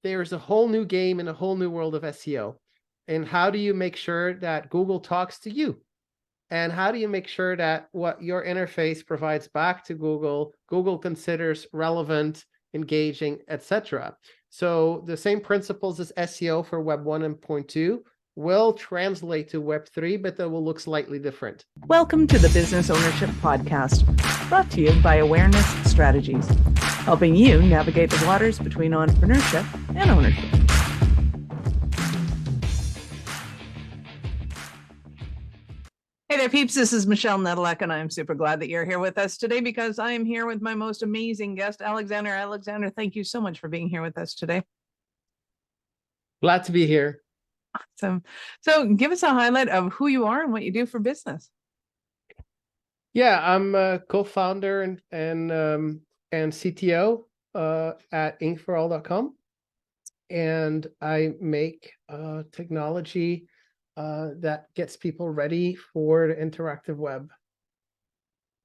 there's a whole new game and a whole new world of SEO. And how do you make sure that Google talks to you? And how do you make sure that what your interface provides back to Google, Google considers relevant, engaging, etc.? So the same principles as SEO for Web 1 and 0.2 will translate to Web 3, but they will look slightly different. Welcome to the Business Ownership Podcast, brought to you by Awareness Strategies, helping you navigate the waters between entrepreneurship and ownership. Hey there, peeps. This is Michelle Nedelec, and I'm super glad that you're here with us today because I am here with my most amazing guest, Alexander. Alexander, thank you so much for being here with us today. Glad to be here. Awesome. So give us a highlight of who you are and what you do for business. Yeah, I'm a co-founder and CTO at inkforall.com, and I make technology that gets people ready for the interactive web.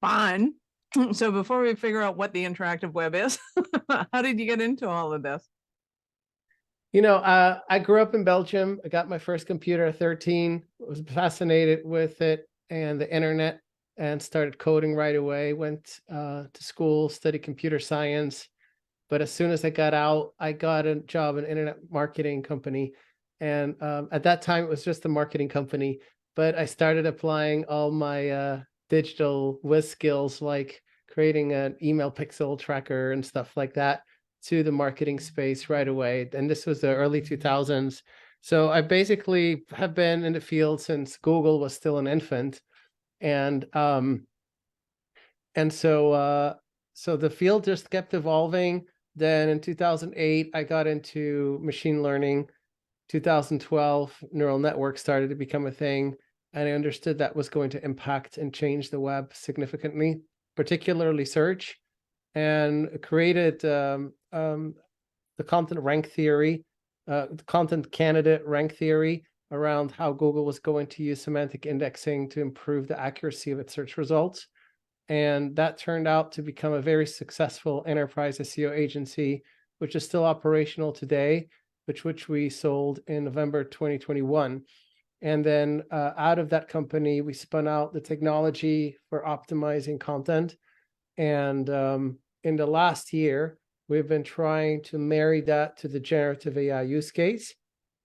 Fun. So before we figure out what the interactive web is, how did you get into all of this? You know, I grew up in Belgium. I got my first computer at 13, was fascinated with it and the internet, and started coding right away. Went to school, studied computer science. But as soon as I got out, I got a job in an internet marketing company. And at that time, it was just a marketing company. But I started applying all my digital whiz skills, like creating an email pixel tracker and stuff like that, to the marketing space right away. And this was the early 2000s. So I basically have been in the field since Google was still an infant. And so the field just kept evolving. Then in 2008, I got into machine learning. 2012, neural networks started to become a thing. And I understood that was going to impact and change the web significantly, particularly search, and created the content rank theory, the content candidate rank theory around how Google was going to use semantic indexing to improve the accuracy of its search results. And that turned out to become a very successful enterprise SEO agency, which is still operational today, which we sold in November 2021. And then out of that company, we spun out the technology for optimizing content. And in the last year, we've been trying to marry that to the generative AI use case.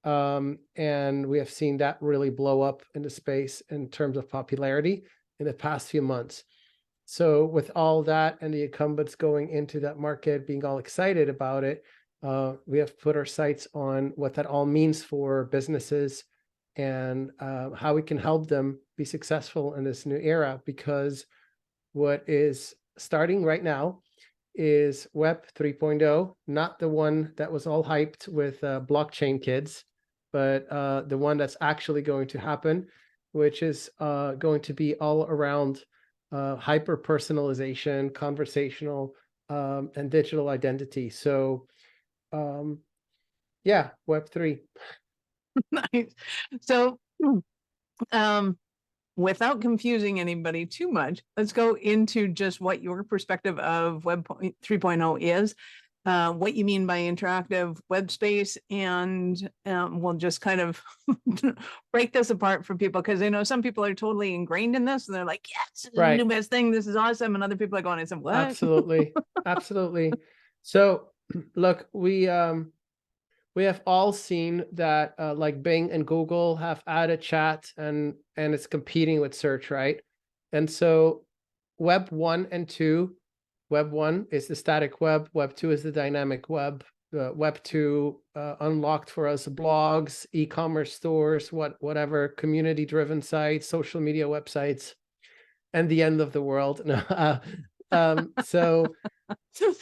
And we have seen that really blow up in the space in terms of popularity in the past few months. So with all that and the incumbents going into that market, being all excited about it, we have put our sights on what that all means for businesses and how we can help them be successful in this new era. Because what is starting right now is Web 3.0, not the one that was all hyped with blockchain kids, but the one that's actually going to happen, which is going to be all around hyper personalization, conversational, and digital identity. So yeah, Web 3. Nice. So without confusing anybody too much, let's go into just what your perspective of Web 3.0 is, what you mean by interactive web space, and we'll just kind of break this apart for people, because I know some people are totally ingrained in this and they're like, yes, this is the new best thing, this is awesome, and other people are going, I said, what? Absolutely. Absolutely. So look, we have all seen that like Bing and Google have added chat, and it's competing with search, right? And so Web 1 and 2, Web 1 is the static web, Web 2 is the dynamic web. Web 2 unlocked for us blogs, e-commerce stores, whatever, community-driven sites, social media websites, and the end of the world. So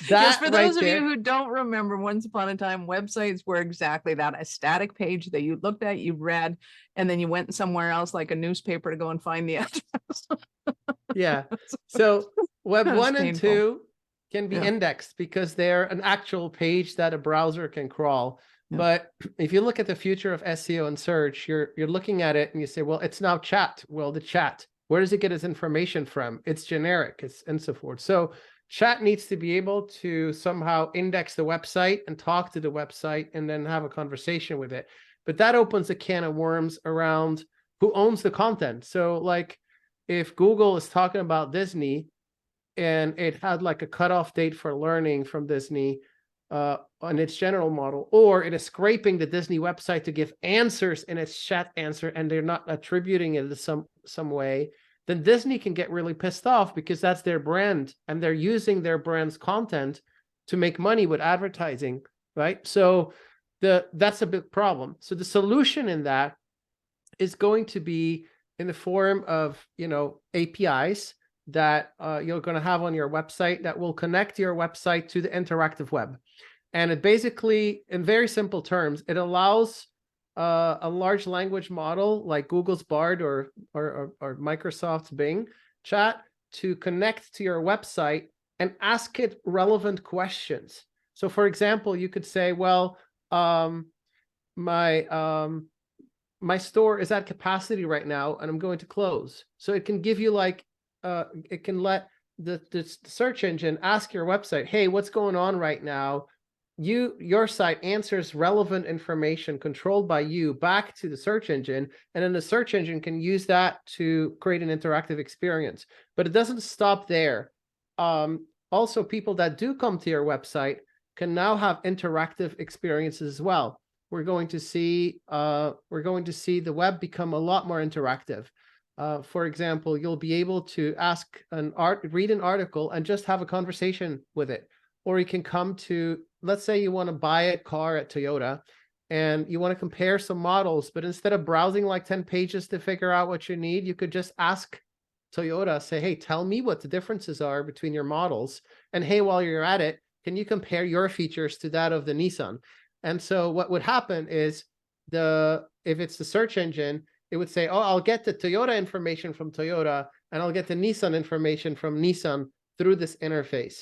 yes, for those of you who don't remember, once upon a time, websites were exactly that, a static page that you looked at, you read, and then you went somewhere else like a newspaper to go and find the address. Yeah. So Web 1 and 2 can be indexed because they're an actual page that a browser can crawl. Yeah. But if you look at the future of SEO and search, you're looking at it and you say, well, it's now chat. Well, the chat, where does it get its information from? It's generic, and so forth. So Chat needs to be able to somehow index the website and talk to the website and then have a conversation with it. But that opens a can of worms around who owns the content. So like if Google is talking about Disney and it had like a cutoff date for learning from Disney on its general model, or it is scraping the Disney website to give answers in its chat answer and they're not attributing it to some way, then Disney can get really pissed off because that's their brand and they're using their brand's content to make money with advertising, right? So that's a big problem. So the solution in that is going to be in the form of, APIs that you're going to have on your website that will connect your website to the interactive web. And it basically, in very simple terms, it allows a large language model like Google's Bard or Microsoft's Bing chat to connect to your website and ask it relevant questions. So for example, you could say, well, my store is at capacity right now and I'm going to close. So it can give you like, it can let the search engine ask your website, hey, what's going on right now? Your site answers relevant information controlled by you back to the search engine, and then the search engine can use that to create an interactive experience. But it doesn't stop there. Also, people that do come to your website can now have interactive experiences as well. We're going to see the web become a lot more interactive. For example, you'll be able to read an article and just have a conversation with it. Or you can come to, let's say you want to buy a car at Toyota and you want to compare some models, but instead of browsing like 10 pages to figure out what you need, you could just ask Toyota, say, hey, tell me what the differences are between your models. And hey, while you're at it, can you compare your features to that of the Nissan? And so what would happen is if it's the search engine, it would say, oh, I'll get the Toyota information from Toyota and I'll get the Nissan information from Nissan through this interface.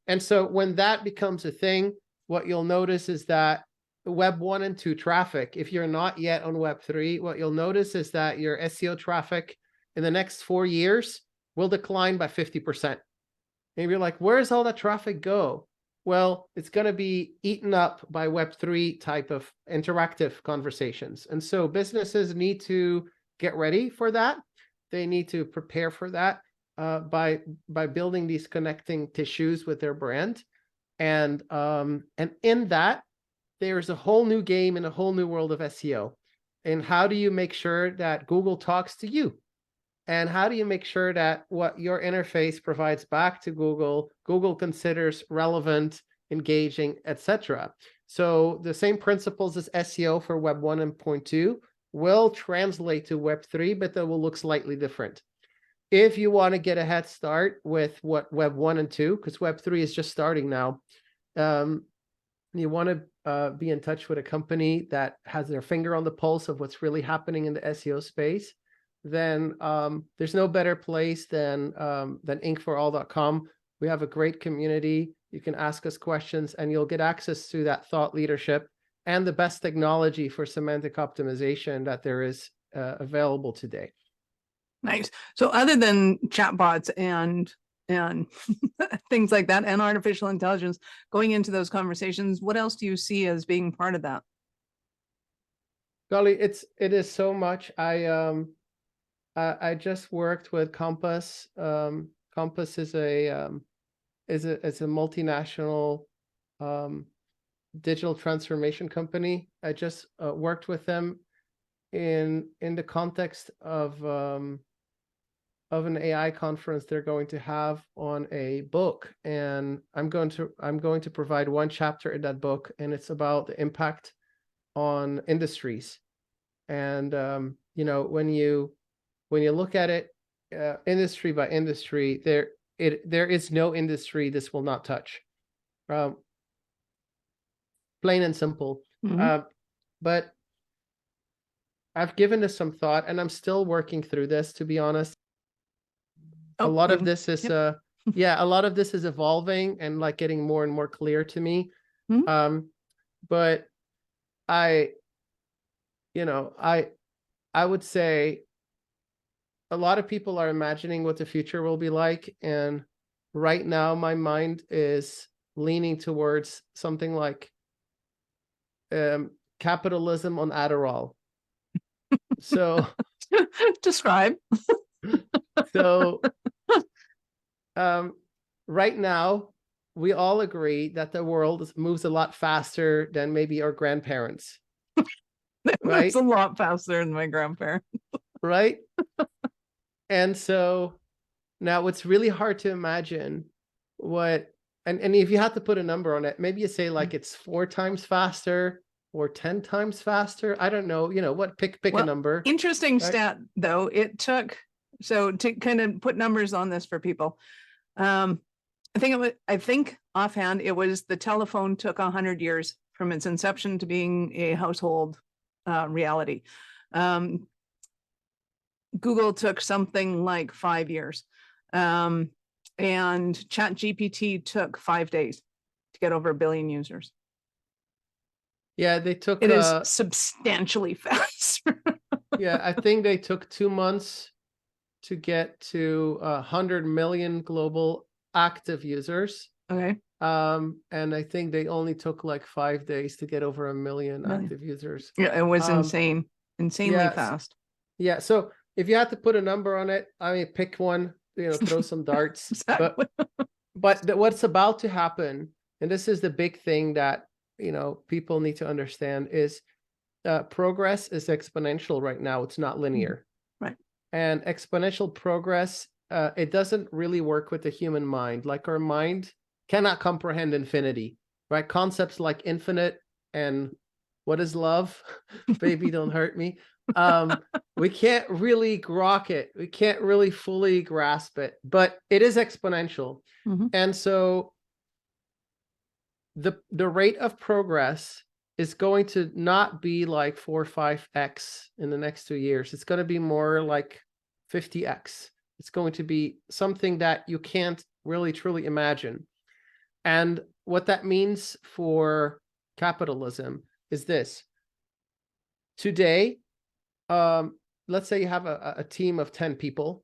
And so when that becomes a thing, what you'll notice is that Web 1 and 2 traffic, if you're not yet on Web 3, what you'll notice is that your SEO traffic in the next 4 years will decline by 50%. And you're like, where's all that traffic go? Well, it's going to be eaten up by Web 3 type of interactive conversations. And so businesses need to get ready for that. They need to prepare for that. By building these connecting tissues with their brand, and in that there's a whole new game and a whole new world of SEO. And how do you make sure that Google talks to you? And how do you make sure that what your interface provides back to Google, Google considers relevant, engaging, etc.? So the same principles as SEO for Web 1.2 will translate to Web 3, but they will look slightly different. If you want to get a head start with what Web 1 and 2, because Web 3 is just starting now, you want to be in touch with a company that has their finger on the pulse of what's really happening in the SEO space, then there's no better place than inkforall.com. We have a great community. You can ask us questions and you'll get access to that thought leadership and the best technology for semantic optimization that there is available today. Nice. So other than chatbots and things like that and artificial intelligence going into those conversations, what else do you see as being part of that? Golly, it is so much. I just worked with Compass. Compass is a multinational digital transformation company. I just worked with them in the context of an AI conference they're going to have on a book, and I'm going to provide one chapter in that book, and it's about the impact on industries. And when you look at it industry by industry, there is no industry this will not touch. Plain and simple. Mm-hmm. But I've given this some thought, and I'm still working through this, to be honest. A lot of this is a lot of this is evolving and like getting more and more clear to me. Mm-hmm. But I would say a lot of people are imagining what the future will be like, and right now my mind is leaning towards something like capitalism on Adderall. So Describe. so right now we all agree that the world moves a lot faster than maybe our grandparents. Right? It's a lot faster than my grandparents. Right? And so now it's really hard to imagine what, and if you had to put a number on it, maybe you say like it's 4 times faster or 10 times faster. I don't know, what, pick a number. Interesting right? stat though. It took, so to kind of put numbers on this for people. I think offhand, it was the telephone took 100 years from its inception to being a household reality. Google took something like 5 years. And ChatGPT took 5 days to get over 1 billion users. Yeah, they took It is substantially faster. yeah, I think they took 2 months to get to 100 million global active users. Okay. And I think they only took like 5 days to get over 1 million active users. Yeah, it was insanely fast. Yeah, so if you had to put a number on it, I mean, pick one, throw some darts. Exactly. But what's about to happen, and this is the big thing that people need to understand, is progress is exponential right now. It's not linear. Right. And exponential progress, it doesn't really work with the human mind. Like, our mind cannot comprehend infinity, right? Concepts like infinite and what is love? Baby, don't hurt me. We can't really grok it. We can't really fully grasp it, but it is exponential. Mhm. And so the rate of progress is going to not be like 4 or 5x in the next 2 years. It's going to be more like 50x. It's going to be something that you can't really truly imagine. And what that means for capitalism is this. Today, let's say you have a team of 10 people.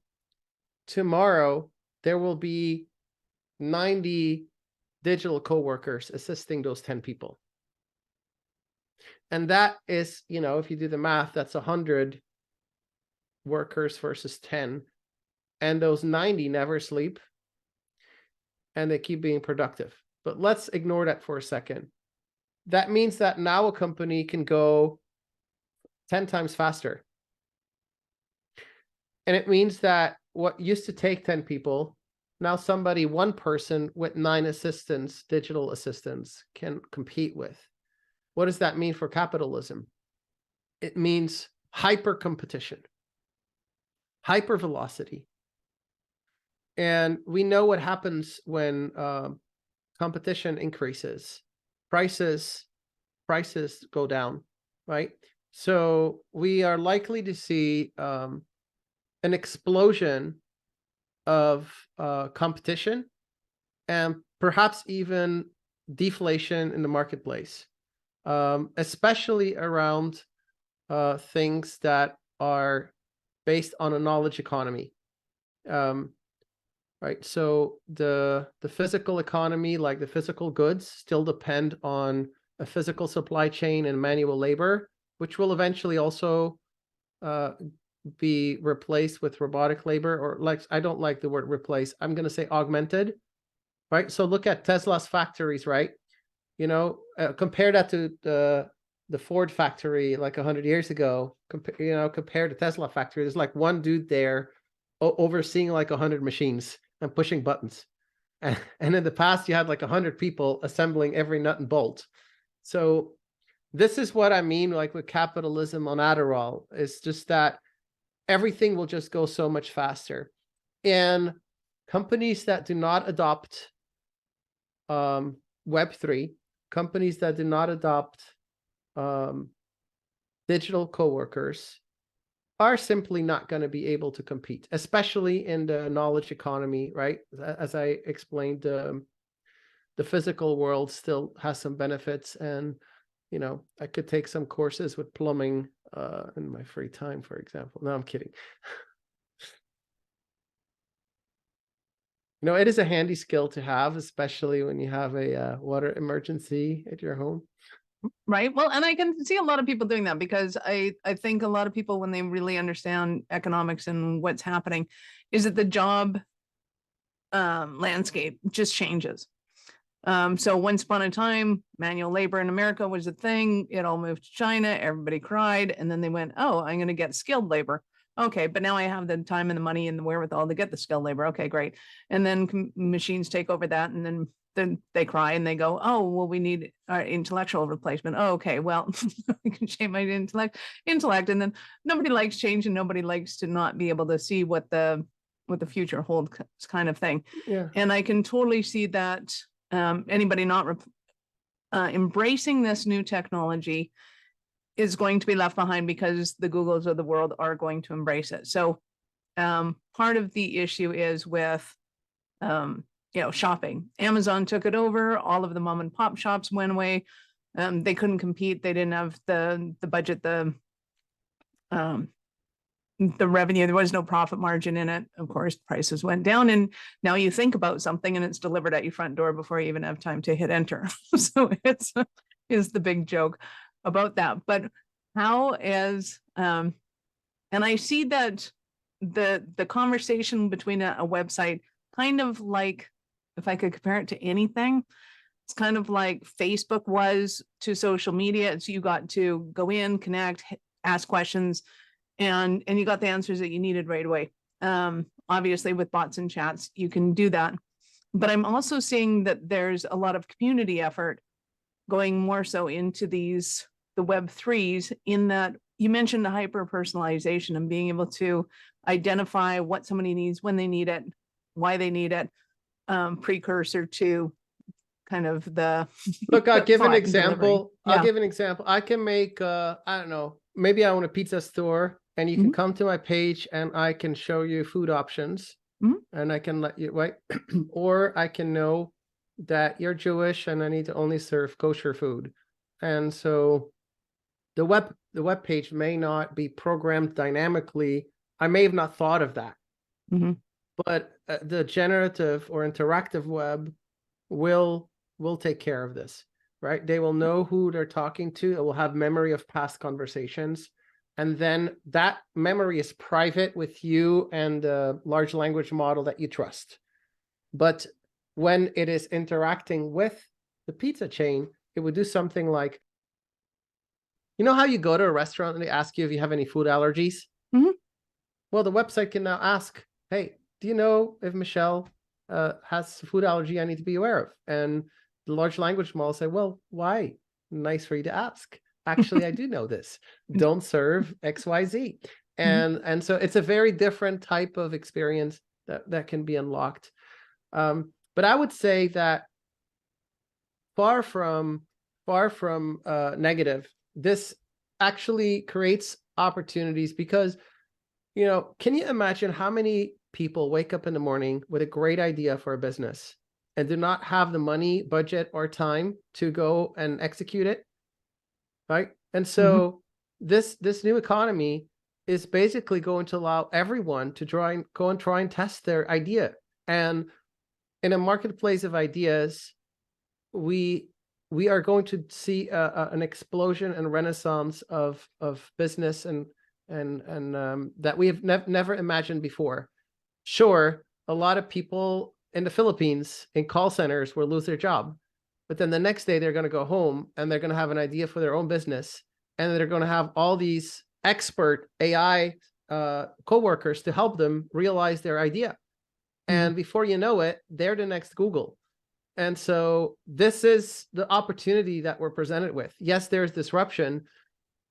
Tomorrow, there will be 90 digital coworkers assisting those 10 people. And that is, if you do the math, that's 100 workers versus 10. And those 90 never sleep and they keep being productive. But let's ignore that for a second. That means that now a company can go 10 times faster. And it means that what used to take 10 people, now one person with 9 assistants, digital assistants, can compete with. What does that mean for capitalism? It means hyper competition, hyper velocity. And we know what happens when competition increases. Prices go down, right? So we are likely to see an explosion of competition and perhaps even deflation in the marketplace, especially around things that are based on a knowledge economy. Right, so the physical economy, like the physical goods, still depend on a physical supply chain and manual labor, which will eventually also be replaced with robotic labor, or I don't like the word replace. I'm going to say augmented, right? So look at Tesla's factories, right? Compare that to the Ford factory like 100 years ago. Compare the Tesla factory. There's like one dude there overseeing like 100 machines and pushing buttons. And in the past, you had like 100 people assembling every nut and bolt. So this is what I mean, like with capitalism on Adderall. It's just that everything will just go so much faster. And companies that do not adopt Web3, companies that do not adopt digital coworkers, are simply not going to be able to compete, especially in the knowledge economy, right? As I explained, the physical world still has some benefits, and I could take some courses with plumbing in my free time, for example. No, I'm kidding. You know, it is a handy skill to have, especially when you have a water emergency at your home. Right. Well, and I can see a lot of people doing that because I think a lot of people, when they really understand economics and what's happening, is that the job landscape just changes. So once upon a time, manual labor in America was a thing. It all moved to China. Everybody cried. And then they went, oh, I'm going to get skilled labor. Okay, but now I have the time and the money and the wherewithal to get the skilled labor. Okay, great. And then machines take over that. And then they cry and they go, oh, well, we need intellectual replacement. Oh, okay, well, I can change my intellect. And then nobody likes change and nobody likes to not be able to see what the future holds, kind of thing. Yeah. And I can totally see that anybody not embracing this new technology is going to be left behind because the Googles of the world are going to embrace it. So part of the issue is with shopping. Amazon took it over. All of the mom and pop shops went away. They couldn't compete. They didn't have the budget, the revenue. There was no profit margin in it. Of course, prices went down, and now you think about something and it's delivered at your front door before you even have time to hit enter. So it's is the big joke about that. But how is and I see that the conversation between a website, kind of like, if I could compare it to anything, it's kind of like Facebook was to social media. It's you got to go in, connect, ask questions, and you got the answers that you needed right away. Obviously with bots and chats, you can do that. But I'm also seeing that there's a lot of community effort going more so into the Web3s, in that you mentioned the hyper personalization and being able to identify what somebody needs, when they need it, why they need it, precursor to kind of the Look, I'll give an example. I can make I don't know, maybe I own a pizza store, and you can come to my page and I can show you food options, and I can let you wait, or I can know that you're Jewish and I need to only serve kosher food. And so the web page may not be programmed dynamically. I may have not thought of that. But the generative or interactive web will take care of this, right? They will know who they're talking to. It will have memory of past conversations. And then that memory is private with you and the large language model that you trust. But when it is interacting with the pizza chain, it would do something like, you know how you go to a restaurant and they ask you if you have any food allergies? Well, the website can now ask, hey, do you know if Michelle has food allergy I need to be aware of? And the large language model say, well, why? Nice for you to ask. Actually, I do know this. Don't serve XYZ. And so it's a very different type of experience that can be unlocked. But I would say that far from negative, this actually creates opportunities because, you know, can you imagine how many people wake up in the morning with a great idea for a business and do not have the money, budget, or time to go and execute it, right? And so this new economy is basically going to allow everyone to go and try and test their idea. And in a marketplace of ideas, we are going to see an explosion and renaissance of business and that we have never imagined before. Sure, a lot of people in the Philippines in call centers will lose their job, but then the next day they're going to go home and they're going to have an idea for their own business, and they're going to have all these expert AI coworkers to help them realize their idea. And before you know it, they're the next Google. And so this is the opportunity that we're presented with. Yes, there's disruption,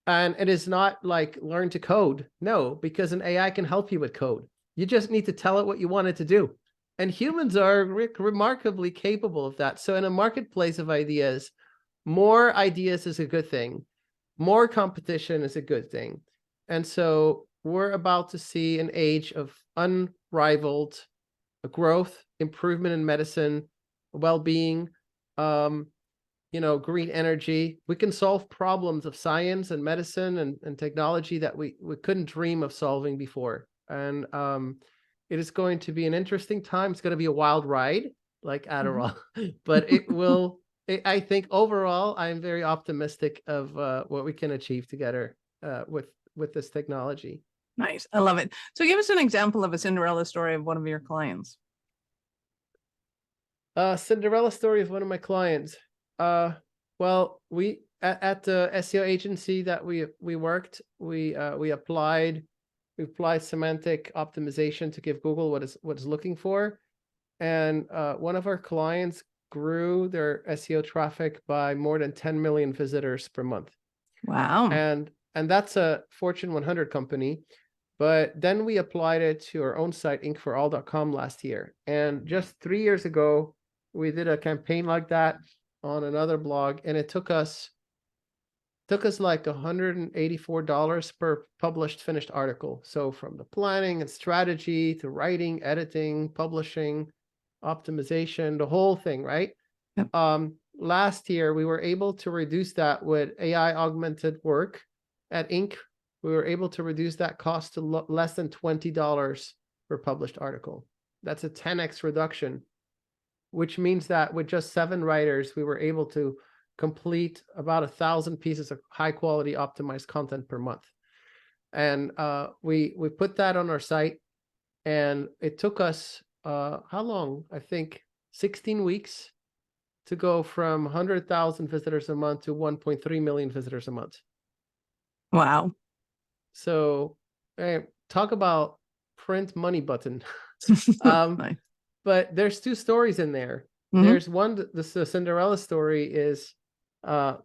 and it is not like learn to code. No, because an AI can help you with code. You just need to tell it what you want it to do. And humans are remarkably capable of that. So in a marketplace of ideas, more ideas is a good thing. More competition is a good thing. And so we're about to see an age of unrivaled growth, improvement in medicine, well-being, green energy. We can solve problems of science and medicine and technology that we couldn't dream of solving before. And It is going to be an interesting time. It's going to be a wild ride, like Mhm. Adderall, but it will. I think overall, I'm very optimistic of what we can achieve together with this technology. Nice. I love it. So give us an example of a Cinderella story of one of your clients. Cinderella story of one of my clients. Well, we at the SEO agency that we worked, we applied semantic optimization to give Google what it's looking for, and one of our clients grew their SEO traffic by more than 10 million visitors per month, Wow. and that's a Fortune 100 company. But then we applied it to our own site, inkforall.com, last year. And just 3 years ago, we did a campaign like that on another blog, and it took us like $184 per published finished article. So from the planning and strategy to writing, editing, publishing, optimization, the whole thing, right? Yep. Last year, we were able to reduce that with AI augmented work at Inc. We were able to reduce that cost to less than $20 per published article. That's a 10x reduction, which means that with just 7 writers, we were able to complete about 1,000 pieces of high quality optimized content per month. And we put that on our site, and it took us how long? I think 16 weeks to go from 100,000 visitors a month to 1.3 million visitors a month. Wow. So talk about print money button. Nice. But there's 2 stories in there. Mhm. There's one, the Cinderella story is you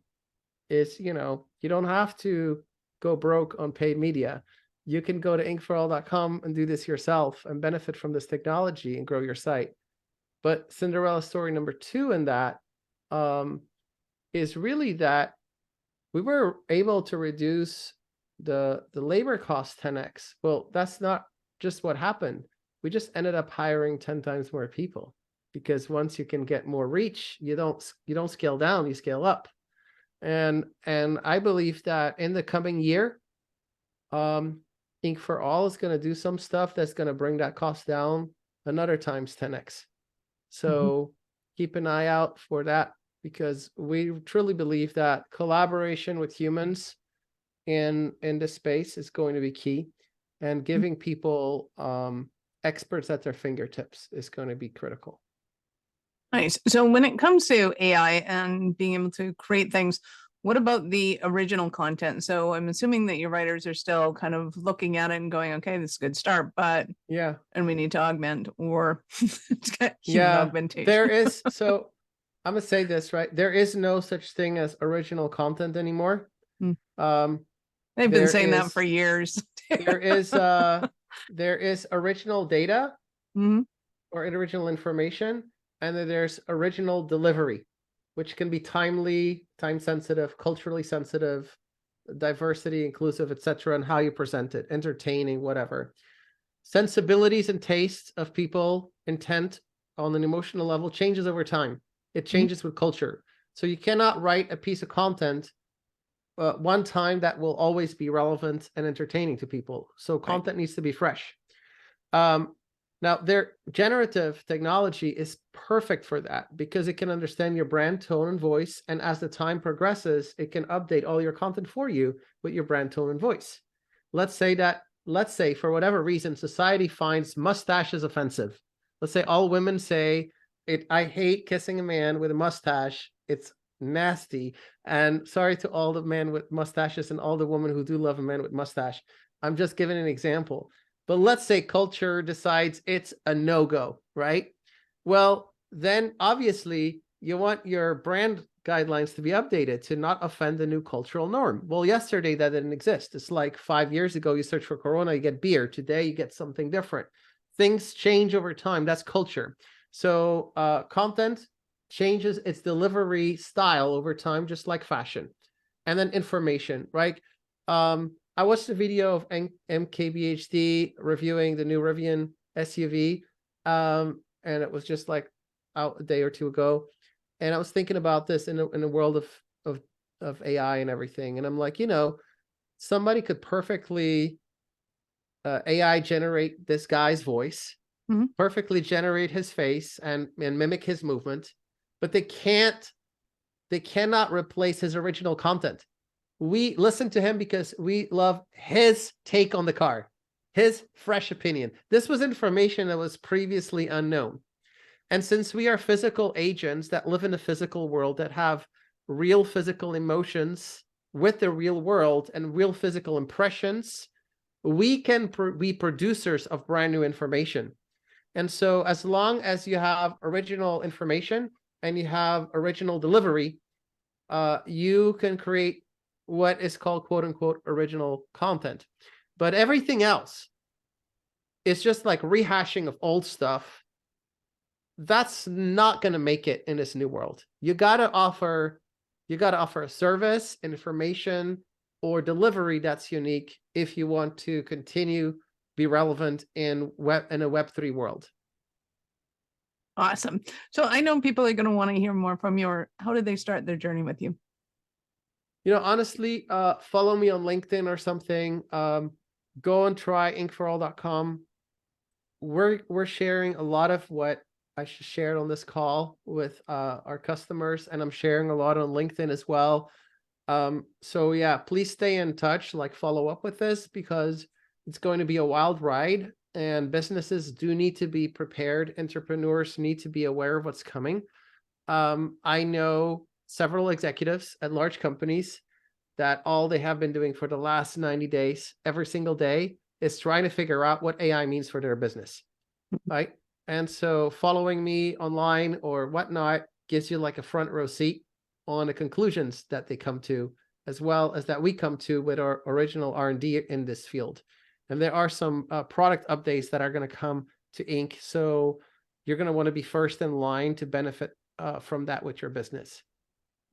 don't have to go broke on paid media. You can go to inkforall.com and do this yourself and benefit from this technology and grow your site. But Cinderella story number 2 in that is really that we were able to reduce the labor cost 10x. Well, that's not just what happened. We just ended up hiring 10 times more people, because once you can get more reach, you don't scale down, you scale up. And I believe that in the coming year, Ink for All is going to do some stuff that's going to bring that cost down another times 10x. So keep an eye out for that, because we truly believe that collaboration with humans in this space is going to be key, and giving people experts at their fingertips is going to be critical. Nice. So when it comes to AI and being able to create things, what about the original content? So I'm assuming that your writers are still kind of looking at it and going, okay, this is a good start, but Yeah. And we need to augment or human Yeah, augmentation. there is. So I'm gonna say this, right? There is no such thing as original content anymore. They've been there saying that is- for years. there is original data Mhm. or original information, and then there's original delivery, which can be timely, time sensitive, culturally sensitive, diversity, inclusive, etc., and how you present it, entertaining, whatever. Sensibilities and tastes of people, intent on an emotional level, changes over time. It changes with culture. So you cannot write a piece of content one time that will always be relevant and entertaining to people. So content needs to be fresh. Now, their generative technology is perfect for that, because it can understand your brand, tone, and voice. And as the time progresses, it can update all your content for you with your brand, tone, and voice. Let's say for whatever reason, society finds mustaches offensive. Let's say all women say, I hate kissing a man with a mustache. It's nasty. And sorry to all the men with mustaches and all the women who do love a man with mustache. I'm just giving an example. But let's say culture decides it's a no-go, right? Well, then obviously you want your brand guidelines to be updated to not offend the new cultural norm. Well, yesterday that didn't exist. It's like 5 years ago, you search for Corona, you get beer. Today you get something different. Things change over time. That's culture. So content changes its delivery style over time, just like fashion. And then information, right? I watched a video of MKBHD reviewing the new Rivian SUV, and it was just like out a day or two ago. And I was thinking about this in a world of AI and everything. And I'm like, somebody could perfectly AI generate this guy's voice, perfectly generate his face and mimic his movement, but they cannot replace his original content. We listen to him because we love his take on the car, his fresh opinion. This was information that was previously unknown. And since we are physical agents that live in the physical world, that have real physical emotions with the real world and real physical impressions, we can be producers of brand new information. And so as long as you have original information and you have original delivery, you can create what is called quote unquote original content. But everything else is just like rehashing of old stuff. That's not going to make it in this new world. You got to offer a service, information, or delivery that's unique if you want to continue be relevant in a Web3 world. Awesome. So I know people are going to want to hear more from you. How did they start their journey with you? Honestly, follow me on LinkedIn or something. Go and try inkforall.com. We're sharing a lot of what I shared on this call with our customers, and I'm sharing a lot on LinkedIn as well. So yeah, please stay in touch, like follow up with this, because it's going to be a wild ride, and businesses do need to be prepared. Entrepreneurs need to be aware of what's coming. I know several executives at large companies that all they have been doing for the last 90 days, every single day, is trying to figure out what AI means for their business, right? And so following me online or whatnot gives you like a front row seat on the conclusions that they come to, as well as that we come to with our original R&D in this field. And there are some product updates that are going to come to Ink. So you're going to want to be first in line to benefit from that with your business.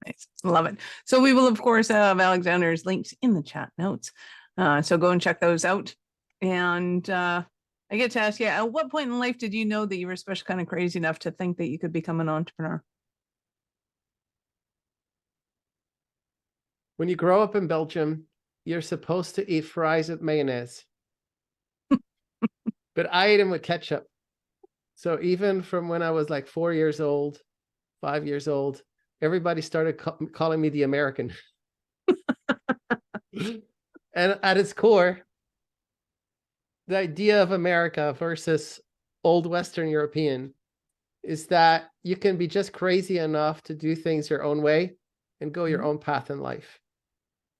Nice. Love it. So we will, of course, have Alexander's links in the chat notes. So go and check those out. And I get to ask you, at what point in life did you know that you were special kind of crazy enough to think that you could become an entrepreneur? When you grow up in Belgium, you're supposed to eat fries with mayonnaise. But I ate them with ketchup. So even from when I was like 4 years old, 5 years old, everybody started calling me the American. And at its core, the idea of America versus old Western European is that you can be just crazy enough to do things your own way and go your own path in life.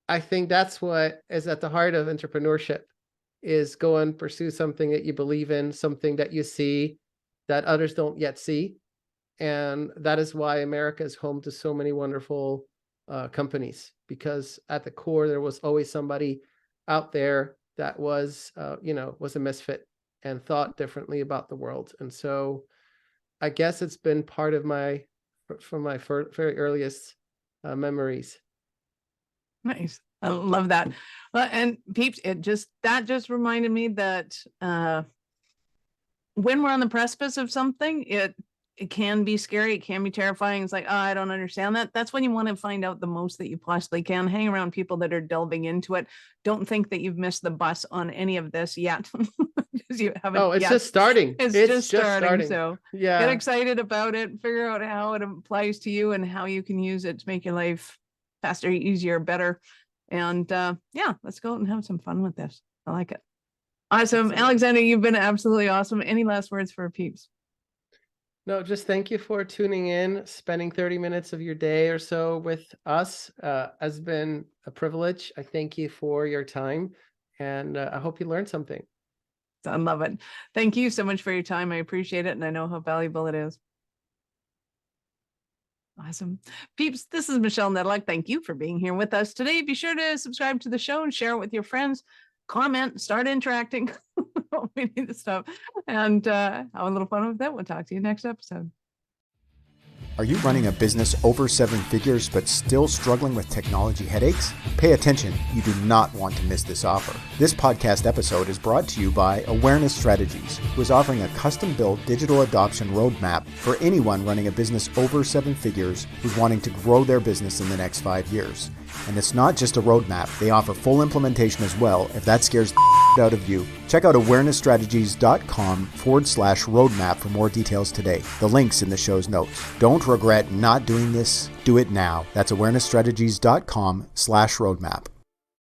I think that's what is at the heart of entrepreneurship, is go and pursue something that you believe in, something that you see that others don't yet see. And that is why America is home to so many wonderful companies, because at the core, there was always somebody out there that was, was a misfit and thought differently about the world. And so I guess it's been part of from my very earliest memories. Nice. I love that. Well, and peeps, that just reminded me that when we're on the precipice of something, it can be scary. It can be terrifying. It's like, oh, I don't understand that. That's when you want to find out the most that you possibly can. Hang around people that are delving into it. Don't think that you've missed the bus on any of this yet. Because you haven't. Oh, it's yet. Just starting. It's just starting. So yeah, get excited about it. Figure out how it applies to you and how you can use it to make your life faster, easier, better. And yeah, let's go out and have some fun with this. I like it. Awesome. Alexander, you've been absolutely awesome. Any last words for peeps? No, just thank you for tuning in. Spending 30 minutes of your day or so with us has been a privilege. I thank you for your time, and I hope you learned something. I love it. Thank you so much for your time. I appreciate it, and I know how valuable it is. Awesome. Peeps, this is Michelle Nedlock. Thank you for being here with us today. Be sure to subscribe to the show and share it with your friends. Comment, start interacting. We need the stuff. And have a little fun with that. We'll talk to you next episode. Are you running a business over 7 figures but still struggling with technology headaches? Pay attention, you do not want to miss this offer. This podcast episode is brought to you by Awareness Strategies, who is offering a custom-built digital adoption roadmap for anyone running a business over 7 figures who's wanting to grow their business in the next 5 years. And it's not just a roadmap, they offer full implementation as well if that scares the out of you. Check out awarenessstrategies.com/roadmap for more details today. The link's in the show's notes. Don't regret not doing this. Do it now. That's awarenessstrategies.com/roadmap.